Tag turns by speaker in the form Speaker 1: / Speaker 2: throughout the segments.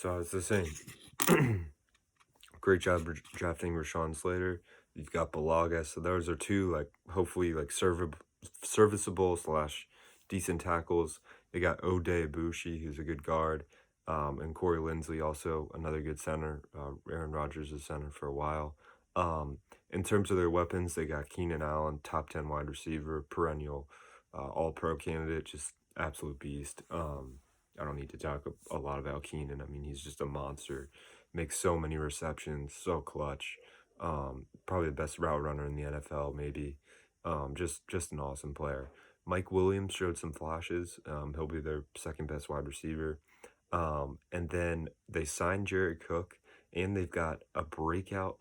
Speaker 1: So I was just saying, great job drafting Rashawn Slater. You've got Balaga, so those are two like hopefully like serviceable slash decent tackles. They got Ode Ibushi, who's a good guard, and Corey Linsley, also another good center. Aaron Rodgers is center for a while. In terms of their weapons, they got Keenan Allen, top 10 wide receiver, perennial, all pro candidate, just absolute beast. I don't need to talk a lot about Keenan. I mean, he's just a monster. Makes so many receptions, so clutch. Probably the best route runner in the NFL, maybe. Just an awesome player. Mike Williams showed some flashes. He'll be their second best wide receiver. And then they signed Jared Cook, and they've got a breakout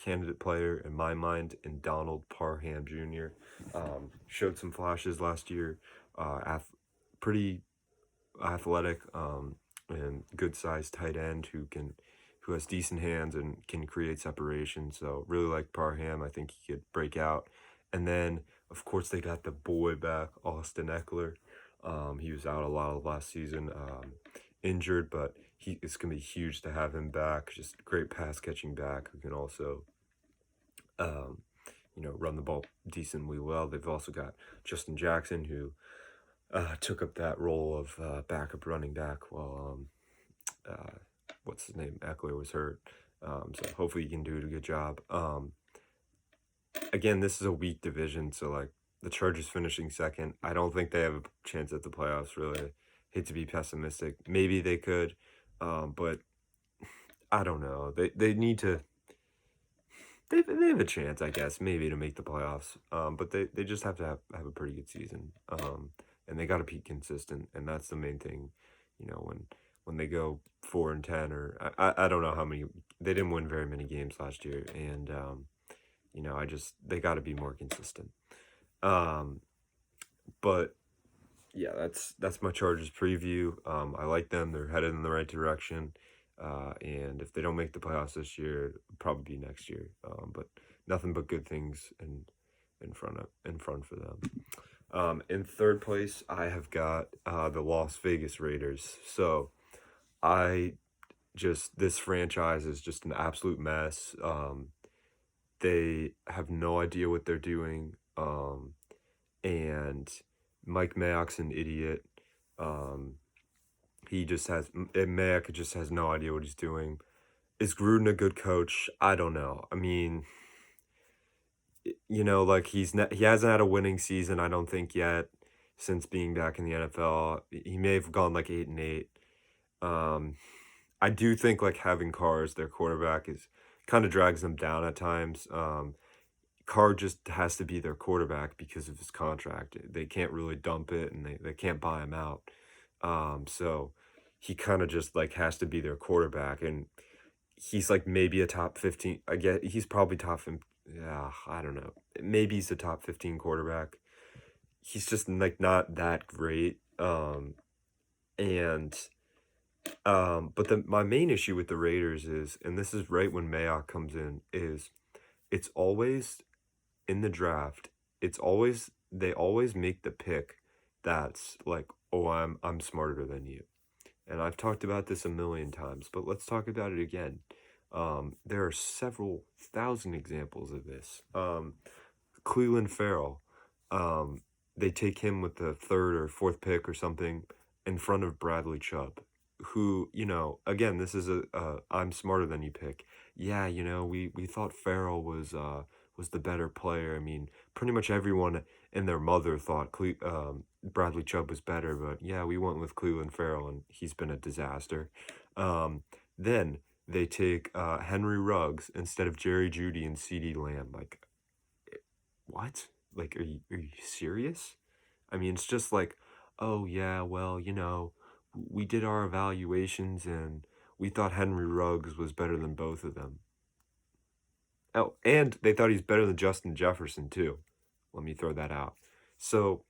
Speaker 1: candidate player in my mind in Donald Parham Jr. Showed some flashes last year. Pretty athletic, and good sized tight end who has decent hands and can create separation. So really like Parham. I think he could break out. And then of course they got the boy back, Austin Eckler. He was out a lot of last season, injured, but it's gonna be huge to have him back. Just great pass catching back who can also run the ball decently well. They've also got Justin Jackson, who took up that role of backup running back while what's his name, Eckler, was hurt. So hopefully he can do a good job. Again, this is a weak division, so like the Chargers finishing second, I don't think they have a chance at the playoffs. Really, hate to be pessimistic. Maybe they could, but I don't know. They need to. They have a chance, I guess, maybe to make the playoffs. But they just have to have a pretty good season. And they got to be consistent, and that's the main thing. When they go 4-10, or I don't know how many, they didn't win very many games last year, and they got to be more consistent. But yeah, that's my Chargers preview. I like them; they're headed in the right direction. And if they don't make the playoffs this year, it'll probably be next year. But nothing but good things in front for them. In third place, I have got the Las Vegas Raiders. So this franchise is just an absolute mess. They have no idea what they're doing. And Mike Mayock's an idiot. Mayock just has no idea what he's doing. Is Gruden a good coach? I don't know. I mean, like he hasn't had a winning season, I don't think, yet, since being back in the NFL. He may have gone like 8-8. I do think like having Carr as their quarterback is kind of drags them down at times. Carr just has to be their quarterback because of his contract. They can't really dump it, and they can't buy him out. So he kind of just like has to be their quarterback, and he's like maybe a top 15. I get he's probably yeah, I don't know. Maybe he's a top 15 quarterback. He's just like not that great. But my main issue with the Raiders is, and this is right when Mayock comes in, is it's always in the draft. They always make the pick that's like, oh, I'm smarter than you. And I've talked about this a million times, but let's talk about it again. There are several thousand examples of this. Cleveland Farrell, they take him with the third or fourth pick or something in front of Bradley Chubb, who, again, this is a I'm smarter than you pick. Yeah, we thought Farrell was the better player. I mean, pretty much everyone and their mother thought Bradley Chubb was better, but yeah, we went with Cleveland Farrell, and he's been a disaster. Then they take Henry Ruggs instead of Jerry Jeudy and CeeDee Lamb. Like, what? Like, are you serious? I mean, it's just like, oh yeah, well, we did our evaluations and we thought Henry Ruggs was better than both of them. Oh, and they thought he's better than Justin Jefferson too. Let me throw that out. So,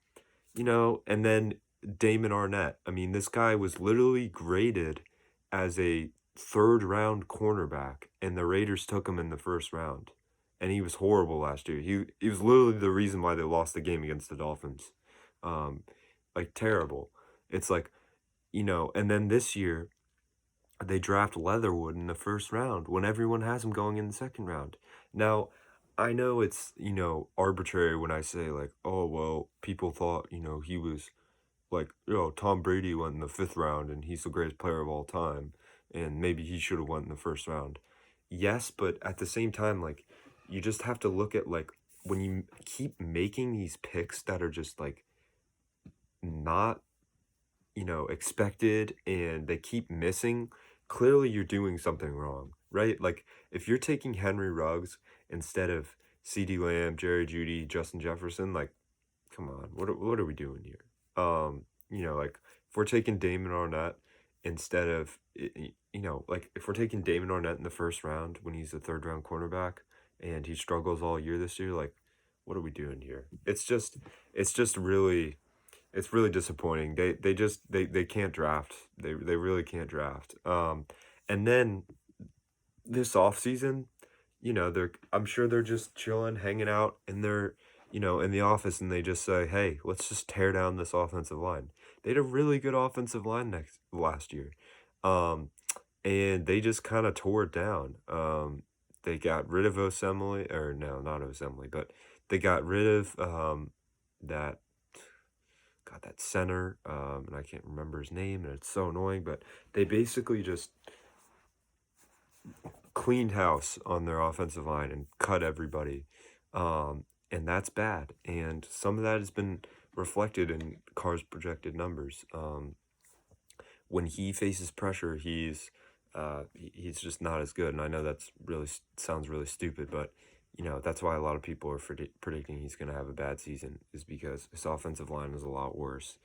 Speaker 1: and then Damon Arnett. I mean, this guy was literally graded as a third-round cornerback, and the Raiders took him in the first round. And he was horrible last year. He was literally the reason why they lost the game against the Dolphins. Like, terrible. It's like, and then this year, they draft Leatherwood in the first round when everyone has him going in the second round. Now, I know it's, arbitrary when I say like, oh, well, people thought, he was like, Tom Brady went in the fifth round and he's the greatest player of all time, and maybe he should have went in the first round. Yes, but at the same time, like, you just have to look at like when you keep making these picks that are just like not, expected and they keep missing, clearly you're doing something wrong, right? Like if you're taking Henry Ruggs instead of CeeDee Lamb, Jerry Jeudy, Justin Jefferson, like come on, what are we doing here? Like if we're taking Damon Arnett instead of like if we're taking Damon Arnett in the first round when he's a third round cornerback and he struggles all year this year, like what are we doing here? It's just really disappointing. They can't draft. They really can't draft. And then this offseason, I'm sure they're just chilling, hanging out in their, in the office, and they just say, "Hey, let's just tear down this offensive line." They had a really good offensive line last year. Um, and they just kind of tore it down. They got rid of Osemele, or no, not Osemele, but they got rid of that that center, and I can't remember his name, and it's so annoying, but they basically just cleaned house on their offensive line and cut everybody. And that's bad. And some of that has been reflected in Carr's projected numbers. When he faces pressure, he's just not as good. And I know that's really sounds really stupid, but that's why a lot of people are predicting he's going to have a bad season, is because his offensive line is a lot worse.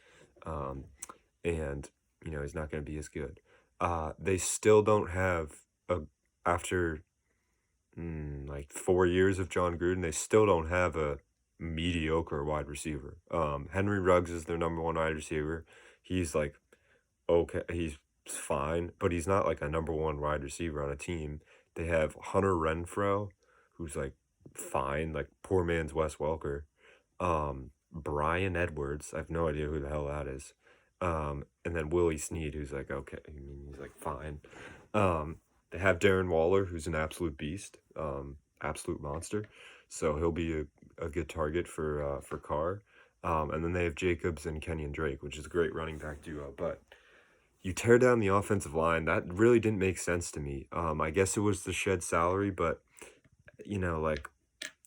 Speaker 1: And he's not going to be as good. They still don't have a after like 4 years of John Gruden, they still don't have a mediocre wide receiver. Henry Ruggs is their number one wide receiver. He's like okay, he's fine, but he's not like a number one wide receiver on a team. They have Hunter Renfro, who's like fine, like poor man's Wes Welker. Brian Edwards, I have no idea who the hell that is. And then Willie Snead, who's like okay, I mean he's like fine. They have Darren Waller, who's an absolute beast, absolute monster. So he'll be a good target for Carr. And then they have Jacobs and Kenyon Drake, which is a great running back duo. But you tear down the offensive line, that really didn't make sense to me. I guess it was the shed salary, but like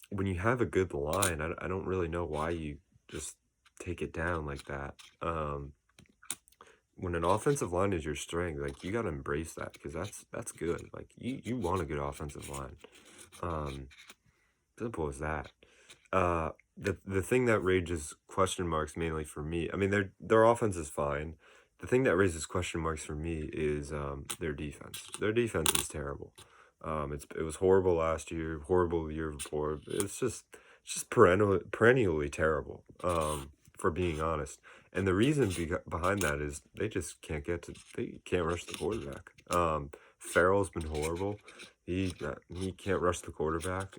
Speaker 1: when you have a good line, I don't really know why you just take it down like that. When an offensive line is your strength, like you gotta embrace that, because that's good. Like you want a good offensive line. Simple as that. The thing that raises question marks mainly for me, I mean their offense is fine. The thing that raises question marks for me is their defense. Their defense is terrible. It was horrible last year, horrible the year before. It's just perennially terrible. For being honest. And the reason behind that is they just they can't rush the quarterback. Farrell's been horrible. He can't rush the quarterback.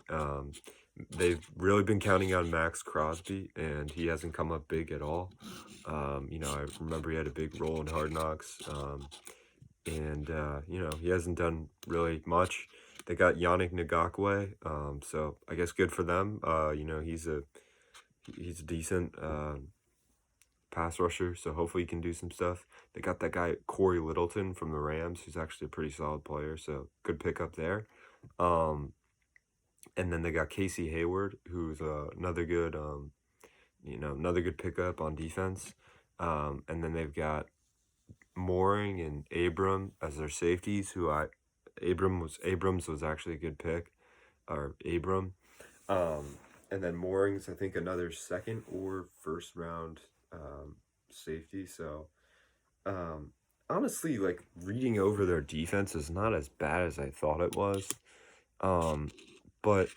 Speaker 1: They've really been counting on Max Crosby, and he hasn't come up big at all. I remember he had a big role in Hard Knocks, and he hasn't done really much. They got Yannick Ngakwe, so I guess good for them. He's a decent pass rusher, so hopefully he can do some stuff. They got that guy Corey Littleton from the Rams, who's actually a pretty solid player, so good pickup there. And then they got Casey Hayward, who's another good pickup on defense. And then they've got Mooring and Abram as their safeties, Abrams was actually a good pick, or Abram. And then Mooring's, I think, another second or first round safety. So honestly, like reading over their defense is not as bad as I thought it was. But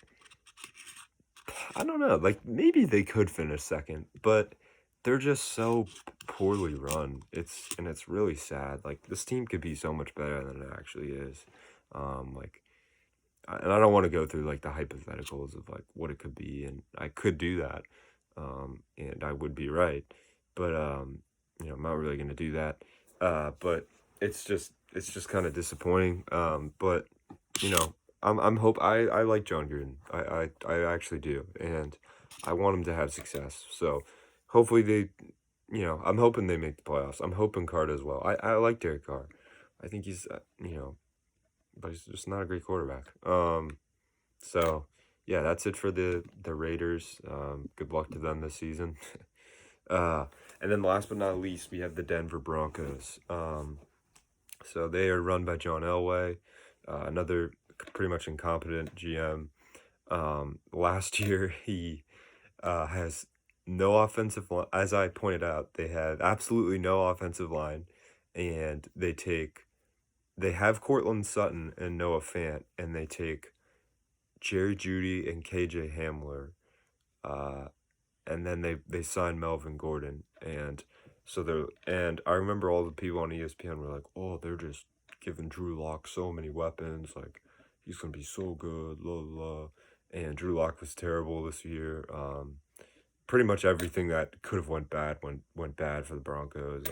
Speaker 1: I don't know, like maybe they could finish second, but they're just so poorly run. It's really sad. Like this team could be so much better than it actually is. And I don't want to go through like the hypotheticals of like what it could be, and I could do that, and I would be right, but I'm not really gonna do that. But it's just kind of disappointing. But you know, I like John Gruden. I actually do, and I want him to have success. So hopefully I'm hoping they make the playoffs. I'm hoping Carr does well. I like Derek Carr. I think he's but he's just not a great quarterback. So yeah, that's it for the Raiders. Good luck to them this season. uh, and then last but not least, we have the Denver Broncos. So they are run by John Elway, another pretty much incompetent GM. Last year, he has no offensive line. As I pointed out, they had absolutely no offensive line, and they have Cortland Sutton and Noah Fant, and they take Jerry Jeudy and KJ Hamler, uh, and then they signed Melvin Gordon, and and I remember all the people on ESPN were like, "Oh, they're just giving Drew Lock so many weapons, like he's gonna be so good, la la." And Drew Lock was terrible this year. Pretty much everything that could have went bad for the Broncos.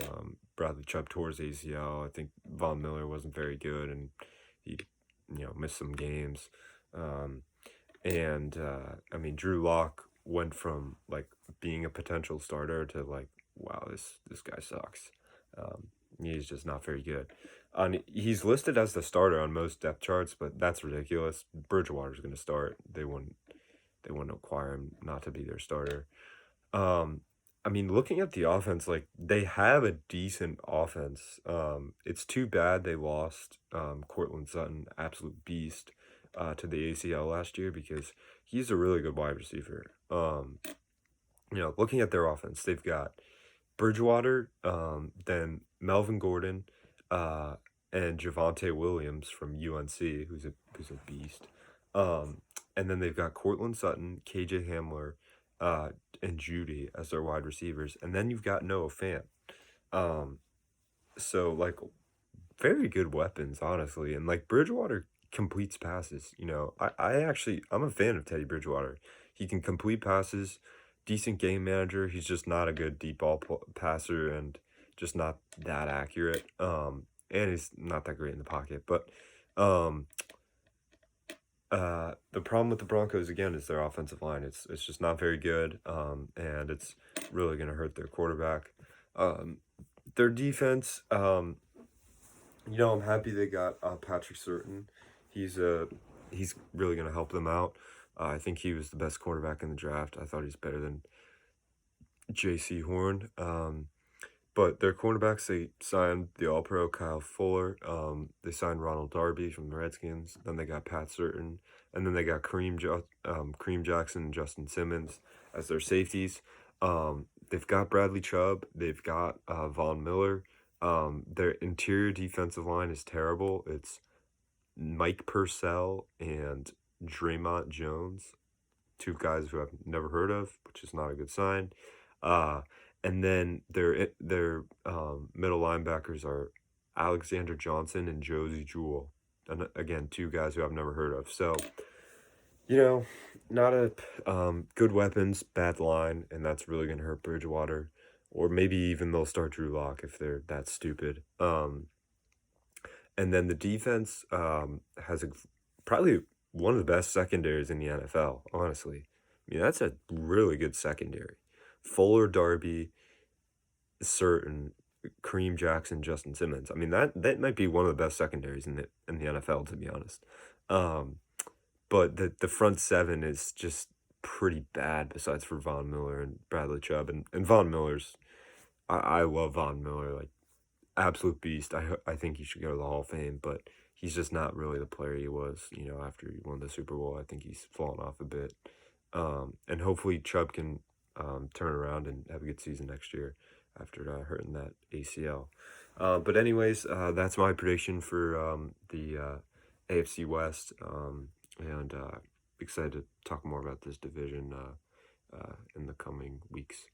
Speaker 1: Bradley Chubb tore his ACL. I think Von Miller wasn't very good, and he missed some games. Um, and I mean, Drew Lock went from like being a potential starter to like, wow, this guy sucks. He's just not very good. He's listed as the starter on most depth charts, but that's ridiculous. Bridgewater's going to start. They wouldn't acquire him not to be their starter. Um, I mean, looking at the offense, like they have a decent offense. It's too bad they lost Cortland Sutton, absolute beast, to the ACL last year because he's a really good wide receiver. Looking at their offense, they've got Bridgewater, then Melvin Gordon, uh, and Javonte Williams from UNC, who's a beast. Um, and then they've got Cortland Sutton, KJ Hamler, uh, and Judy as their wide receivers, and then you've got Noah Fant. Um, so like very good weapons, honestly, and like Bridgewater completes passes. I'm a fan of Teddy Bridgewater. He can complete passes, decent game manager. He's just not a good deep ball passer and just not that accurate. And he's not that great in the pocket. But um, the problem with the Broncos again is their offensive line. It's just not very good. And it's really gonna hurt their quarterback. Their defense. I'm happy they got Patrick Surtain. He's really gonna help them out. I think he was the best quarterback in the draft. I thought he's better than J.C. Horn. But their cornerbacks, they signed the All-Pro Kyle Fuller. They signed Ronald Darby from the Redskins. Then they got Pat Surtain, and then they got Kareem Jackson and Justin Simmons as their safeties. They've got Bradley Chubb. They've got Von Miller. Their interior defensive line is terrible. It's Mike Purcell and Draymond Jones, two guys who I've never heard of, which is not a good sign. Uh, and then their middle linebackers are Alexander Johnson and Josie Jewell, and again, two guys who I've never heard of. So, not a good weapons, bad line, and that's really gonna hurt Bridgewater, or maybe even they'll start Drew Lock if they're that stupid. And then the defense has probably one of the best secondaries in the NFL, honestly. I mean, that's a really good secondary. Fuller, Darby, Certain, Kareem Jackson, Justin Simmons. I mean, that might be one of the best secondaries in the NFL, to be honest. But the front seven is just pretty bad besides for Von Miller and Bradley Chubb. And Von Miller's, I love Von Miller, like, absolute beast. I think he should go to the Hall of Fame, but he's just not really the player he was, after he won the Super Bowl. I think he's fallen off a bit. And hopefully Chubb can turn around and have a good season next year after hurting that ACL. But anyways, that's my prediction for the AFC West, and excited to talk more about this division in the coming weeks.